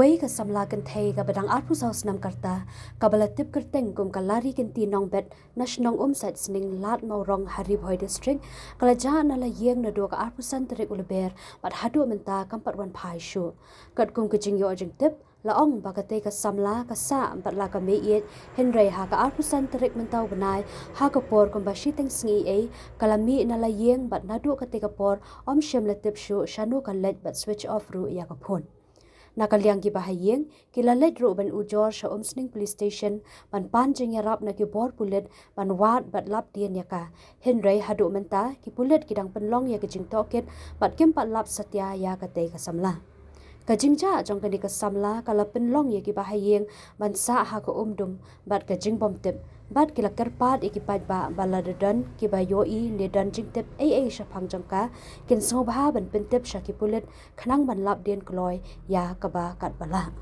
Bhoi ka Samla kan thei ka badang arpu saus nam karta kabala tip kerteng kum kalari kan ti nong bet na Shnong Umsaitsning lat maurong Ri Bhoi district kala jana la yeng na do ka arpu santerik uleber bat hadu menta kampat wan phai shu kat kum ka jing yo jing tip la ong bakate ka Samla ka sa bat la ka meit henrei ha ka arpu santerik mentau benai ha ka por kum ba shiteng sngi e kala mi na la yeng bat na do ka te ka por om shem la tip shu shanu ka let bat switch off ru ya ka phone naka liang ki bahayeng kila let ro ban ujor sha umsning police station ban panjing yarap na ki bor pulet ban wat bat lap dien yaka henrei hadu menta ki pulet kidang penlong ya ki jing toket bat kem pat lap satya ya ka te ka Samla ka jingja jong ka ni ka Samla kala penlong ya ki bahayeng ban sa ha ka umdum bat ka jing bom tip bat kila kerpat ikipat ba baladadan ki ba yoi ne dan jing tip ai shapang jangka kin so ba ban pentip shaki pulet khnang ban lap dien kloi ya ka ba kat bala